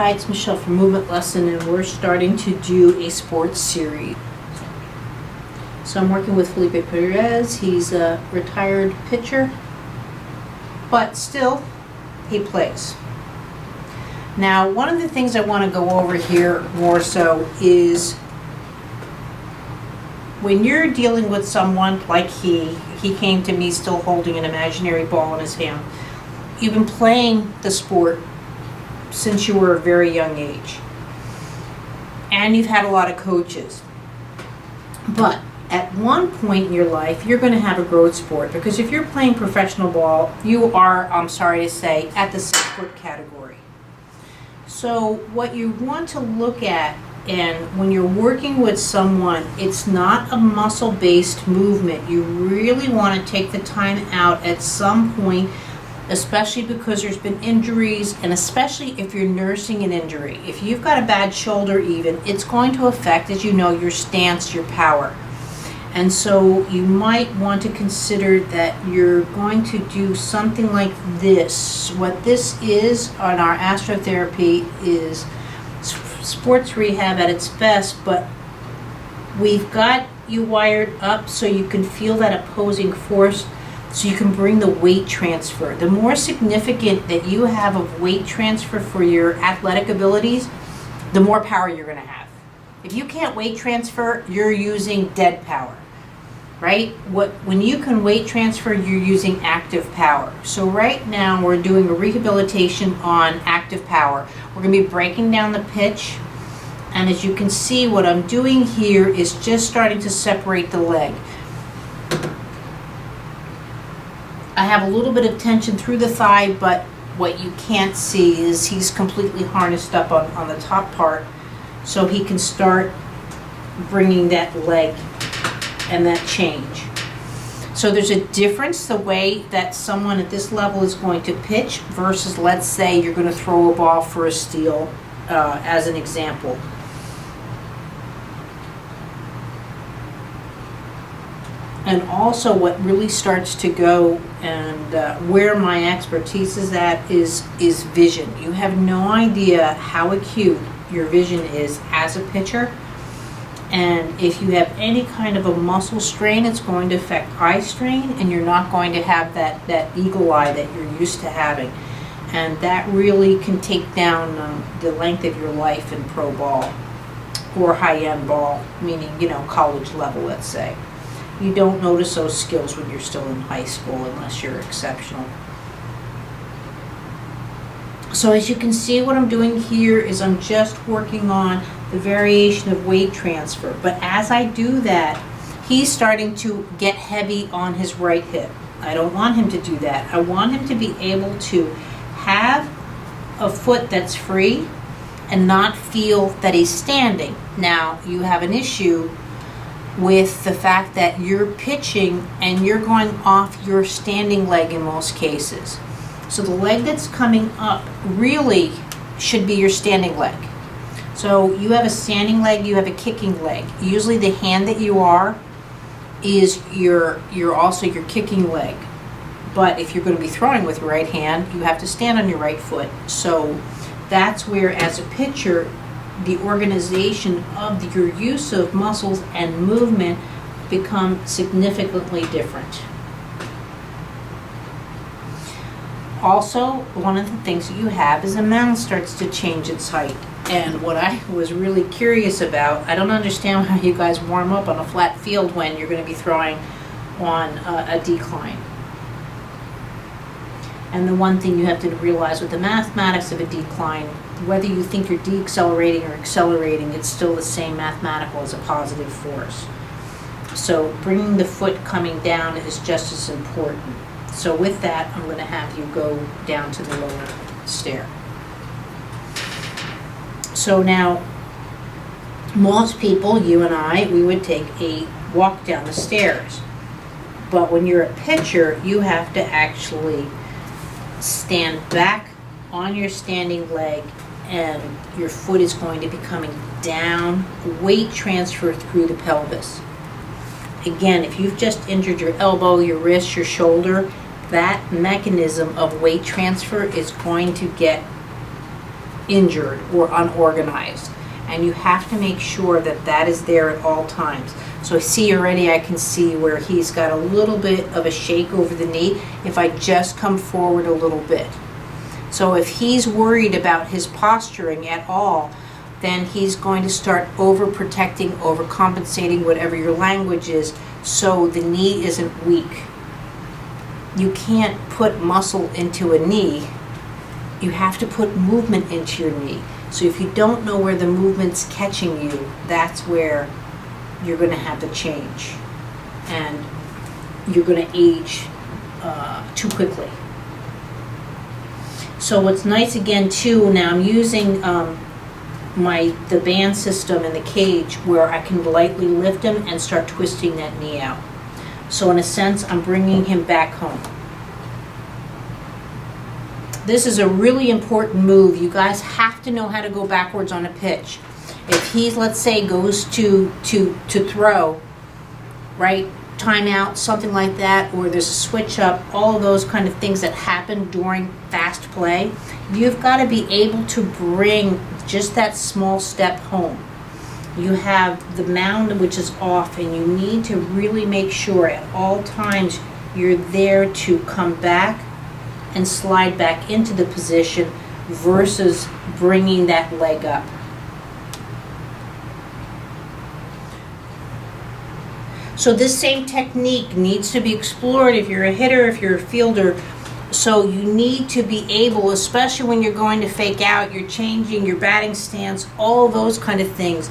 Hi, it's Michelle from Movement Lesson, and we're starting to do a sports series. So I'm working with Felipe Perez. He's a retired pitcher, but still, he plays. Now, one of the things I want to go over here more so is when you're dealing with someone like he came to me still holding an imaginary ball in his hand. You've been playing the sport since you were a very young age, and you've had a lot of coaches, but at one point in your life you're going to have a growth sport, because if you're playing professional ball, you are, I'm sorry to say, at the 6-foot category. So what you want to look at, and when you're working with someone, it's not a muscle-based movement. You really want to take the time out at some point, especially because there's been injuries, and especially if you're nursing an injury. If you've got a bad shoulder even, it's going to affect, as you know, your stance, your power. And so you might want to consider that you're going to do something like this. What this is on our Astro Therapy is sports rehab at its best, but we've got you wired up so you can feel that opposing force, so you can bring the weight transfer. The more significant that you have of weight transfer for your athletic abilities, the more power you're going to have. If you can't weight transfer, you're using dead power, right? When you can weight transfer, you're using active power. So right now we're doing a rehabilitation on active power. We're going to be breaking down the pitch, and as you can see, what I'm doing here is just starting to separate the leg. I have a little bit of tension through the thigh, but what you can't see is he's completely harnessed up on the top part, so he can start bringing that leg and that change. So there's a difference the way that someone at this level is going to pitch versus, let's say, you're going to throw a ball for a steal, as an example. And also what really starts to go, and where my expertise is at, is vision. You have no idea how acute your vision is as a pitcher. And if you have any kind of a muscle strain, it's going to affect eye strain, and you're not going to have that eagle eye that you're used to having. And that really can take down the length of your life in pro ball or high-end ball, meaning, college level, let's say. You don't notice those skills when you're still in high school unless you're exceptional. So as you can see, what I'm doing here is I'm just working on the variation of weight transfer. But as I do that, he's starting to get heavy on his right hip. I don't want him to do that. I want him to be able to have a foot that's free and not feel that he's standing. Now, you have an issue with the fact that you're pitching and you're going off your standing leg in most cases. So the leg that's coming up really should be your standing leg. So you have a standing leg, you have a kicking leg. Usually the hand that you are is you're also your kicking leg. But if you're going to be throwing with your right hand, you have to stand on your right foot. So that's where, as a pitcher, the organization of your use of muscles and movement become significantly different. Also, one of the things that you have is a mound starts to change its height. And what I was really curious about, I don't understand how you guys warm up on a flat field when you're going to be throwing on a decline. And the one thing you have to realize with the mathematics of a decline, whether you think you're deaccelerating or accelerating, it's still the same mathematical as a positive force. So bringing the foot coming down is just as important. So with that, I'm going to have you go down to the lower stair. So now, most people, you and I, we would take a walk down the stairs. But when you're a pitcher, you have to actually stand back on your standing leg, and your foot is going to be coming down, weight transfer through the pelvis. Again, if you've just injured your elbow, your wrist, your shoulder, that mechanism of weight transfer is going to get injured or unorganized. And you have to make sure that that is there at all times. So I can see where he's got a little bit of a shake over the knee if I just come forward a little bit. So if he's worried about his posturing at all, then he's going to start overprotecting, overcompensating, whatever your language is, so the knee isn't weak. You can't put muscle into a knee. You have to put movement into your knee. So if you don't know where the movement's catching you, that's where you're going to have the change. And you're going to age too quickly. So what's nice again too, now I'm using the band system in the cage where I can lightly lift him and start twisting that knee out. So in a sense, I'm bringing him back home. This is a really important move. You guys have to know how to go backwards on a pitch. If he, let's say, goes to throw, right, timeout, something like that, or there's a switch up, all of those kind of things that happen during fast play, you've got to be able to bring just that small step home. You have the mound, which is off, and you need to really make sure at all times you're there to come back and slide back into the position versus bringing that leg up. So this same technique needs to be explored if you're a hitter, if you're a fielder. So you need to be able, especially when you're going to fake out, you're changing your batting stance, all those kind of things.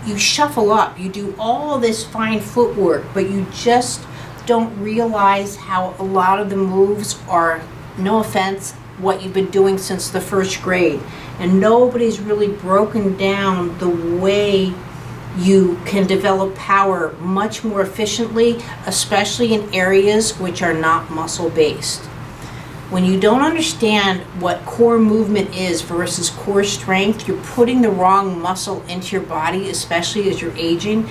You shuffle up, you do all this fine footwork, but you just don't realize how a lot of the moves are, no offense, what you've been doing since the first grade. And nobody's really broken down the way you can develop power much more efficiently, especially in areas which are not muscle based. When you don't understand what core movement is versus core strength, you're putting the wrong muscle into your body, especially as you're aging,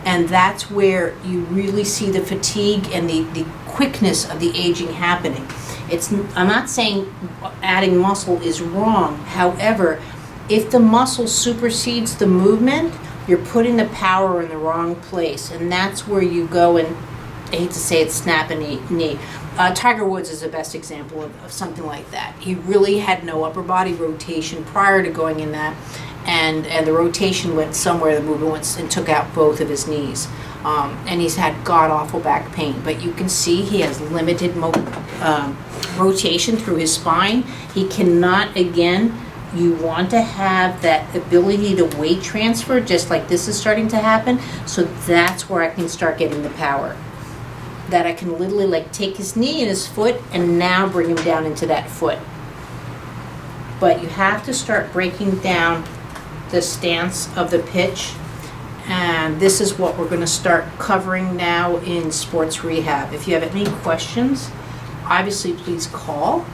and that's where you really see the fatigue and the quickness of the aging happening. I'm not saying adding muscle is wrong. However, if the muscle supersedes the movement, you're putting the power in the wrong place, and that's where you go and, I hate to say it, snap a knee. Tiger Woods is the best example of something like that. He really had no upper body rotation prior to going in that, and the rotation went somewhere, the movement went and took out both of his knees. And he's had god-awful back pain. But you can see he has limited rotation through his spine. He cannot, again, you want to have that ability to weight transfer, just like this is starting to happen. So that's where I can start getting the power. That I can literally like take his knee and his foot and now bring him down into that foot. But you have to start breaking down the stance of the pitch. And this is what we're going to start covering now in Sports Rehab. If you have any questions, obviously please call.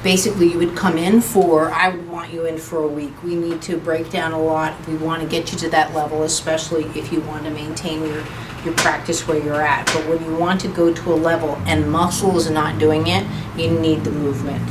Basically, you would come in I would want you in for a week. We need to break down a lot. We want to get you to that level, especially if you want to maintain your practice where you're at. But when you want to go to a level and muscle is not doing it, you need the movement.